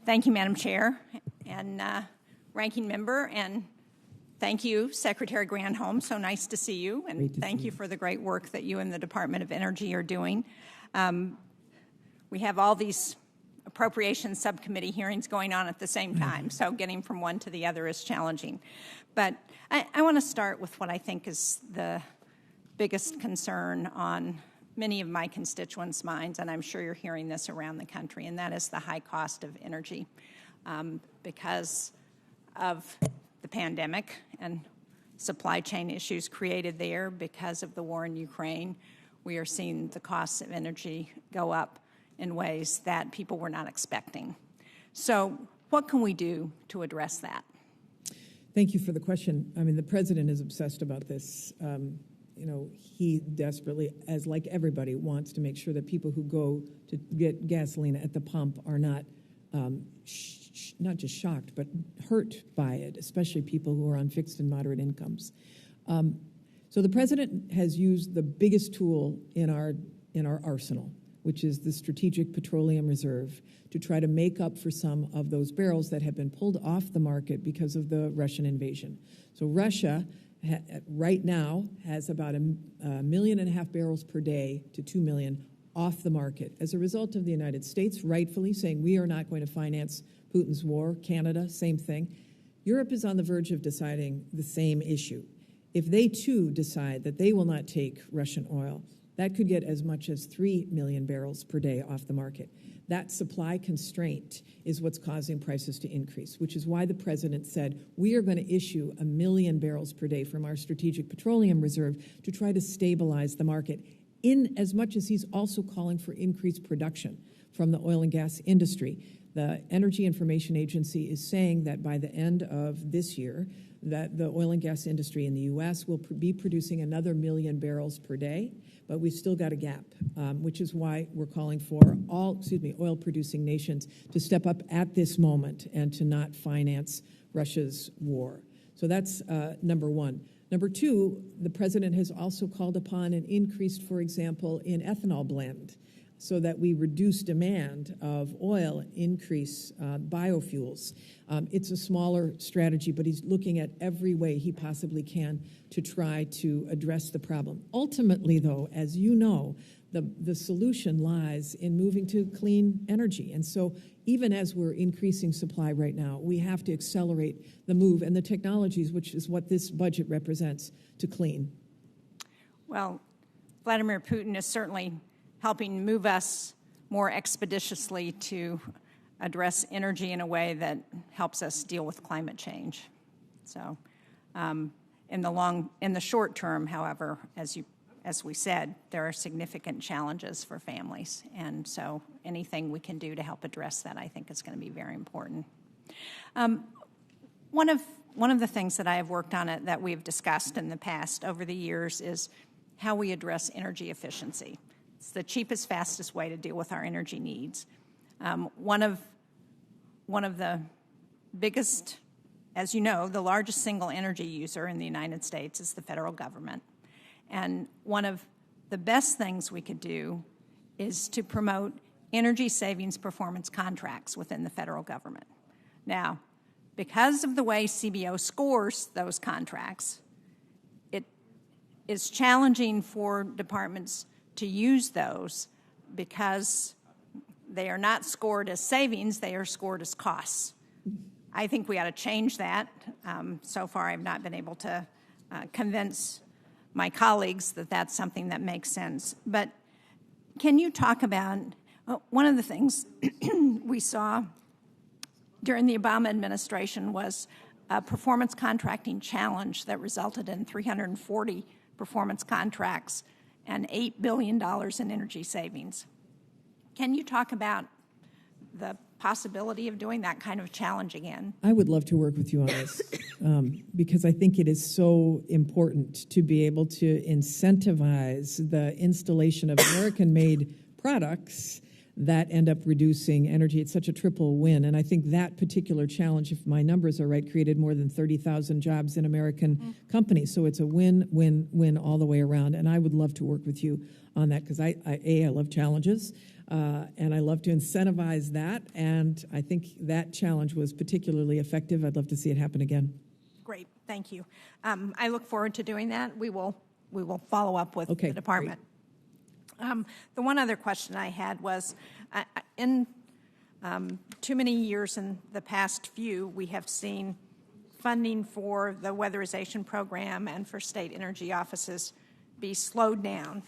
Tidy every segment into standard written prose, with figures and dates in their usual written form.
Thank you, Madam Chair and Ranking Member, and thank you, Secretary Granholm. So nice to see you, and thank you for the great work that you and the Department of Energy are doing. We have all these appropriations subcommittee hearings going on at the same time, so getting from one to the other is challenging. But I want to start with what I think is the biggest concern on many of my constituents' minds, and I'm sure you're hearing this around the country, and that is the high cost of energy. Because of the pandemic and supply chain issues created there, because of the war in Ukraine, we are seeing the costs of energy go up in ways that people were not expecting. So what can we do to address that? Thank you for the question. I mean, the president is obsessed about this. He desperately, as like everybody, wants to make sure that people who go to get gasoline at the pump are not not just shocked, but hurt by it, especially people who are on fixed and moderate incomes. So the president has used the biggest tool in our arsenal, which is the Strategic Petroleum Reserve, to try to make up for some of those barrels that have been pulled off the market because of the Russian invasion. So Russia right now has about a 1.5 million barrels per day to 2 million off the market as a result of the United States rightfully saying we are not going to finance Putin's war. Canada, same thing. Europe is on the verge of deciding the same issue. If they too decide that they will not take Russian oil, that could get as much as 3 million barrels per day off the market. That supply constraint is what's causing prices to increase, which is why the president said we are going to issue 1 million barrels per day from our Strategic Petroleum Reserve to try to stabilize the market, in as much as he's also calling for increased production from the oil and gas industry. The Energy Information Agency is saying that by the end of this year, that the oil and gas industry in the U.S. will be producing another 1 million barrels per day, but we've still got a gap, which is why we're calling for all, oil-producing nations to step up at this moment and to not finance Russia's war. So that's number one. Number two, the president has also called upon an increase, for example, in ethanol blend, so that we reduce demand of oil, increase biofuels. It's a smaller strategy, but he's looking at every way he possibly can to try to address the problem. Ultimately, though, as you know, the solution lies in moving to clean energy. And so even as we're increasing supply right now, we have to accelerate the move and the technologies, which is what this budget represents, to clean. Well, Vladimir Putin is certainly helping move us more expeditiously to address energy in a way that helps us deal with climate change. So in the short term, however, as we said, there are significant challenges for families. And so anything we can do to help address that, I think, is going to be very important. One of the things that I have worked on that we've discussed in the past over the years is how we address energy efficiency. It's the cheapest, fastest way to deal with our energy needs. One of the biggest, as you know, the largest single energy user in the United States is the federal government. And one of the best things we could do is to promote energy savings performance contracts within the federal government. Now, because of the way CBO scores those contracts, it is challenging for departments to use those because they are not scored as savings, they are scored as costs. I think we ought to change that. So far, I've not been able to convince my colleagues that that's something that makes sense. But can you talk about one of the things we saw during the Obama administration was a performance contracting challenge that resulted in 340 performance contracts and $8 billion in energy savings. Can you talk about the possibility of doing that kind of challenge again? I would love to work with you on this because I think it is so important to be able to incentivize the installation of American-made products that end up reducing energy. It's such a triple win. And I think that particular challenge, if my numbers are right, created more than 30,000 jobs in American companies. So it's a win-win-win all the way around. And I would love to work with you on that because I love challenges. And I love to incentivize that, and I think that challenge was particularly effective. I'd love to see it happen again. Great, thank you. I look forward to doing that. We will follow up with the department. The one other question I had was, in too many years in the past few, we have seen funding for the weatherization program and for state energy offices be slowed down.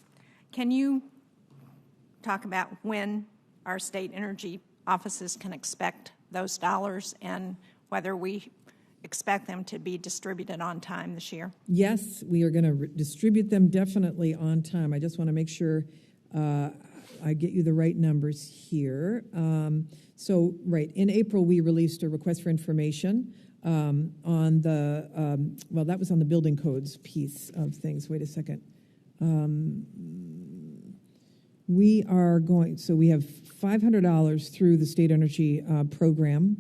Can you talk about when our state energy offices can expect those dollars and whether we expect them to be distributed on time this year? Yes, we are going to distribute them definitely on time. I just want to make sure I get you the right numbers here. Right, in April, we released a request for information on the, well, that was on the building codes piece of things. Wait a second. We are going, so we have $500 through the state energy program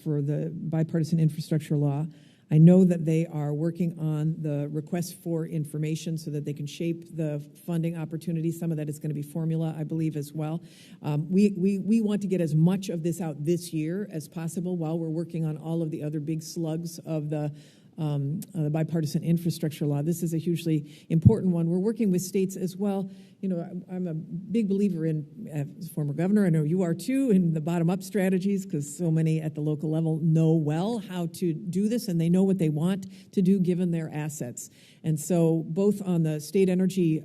for the bipartisan infrastructure law. I know that they are working on the request for information so that they can shape the funding opportunity. Some of that is going to be formula, I believe, as well. We want to get as much of this out this year as possible while we're working on all of the other big slugs of the bipartisan infrastructure law. This is a hugely important one. We're working with states as well. You know, I'm a big believer in, as former governor, I know you are too, in the bottom-up strategies, because so many at the local level know well how to do this, and they know what they want to do given their assets. And so both on the state energy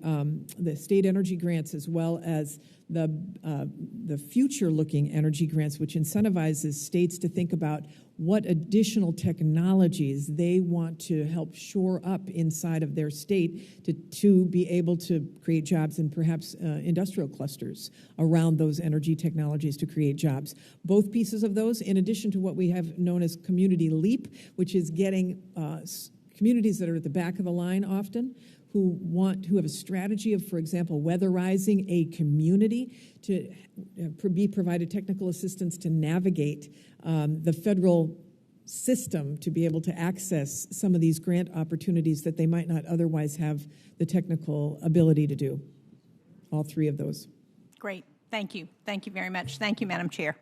grants as well as the future-looking energy grants, which incentivizes states to think about what additional technologies they want to help shore up inside of their state to be able to create jobs and perhaps industrial clusters around those energy technologies to create jobs. Both pieces of those, in addition to what we have known as Community Leap, which is getting communities that are at the back of the line often, who have a strategy of, for example, weatherizing a community to be provided technical assistance to navigate the federal system to be able to access some of these grant opportunities that they might not otherwise have the technical ability to do. All three of those. Great. Thank you. Thank you very much. Thank you, Madam Chair.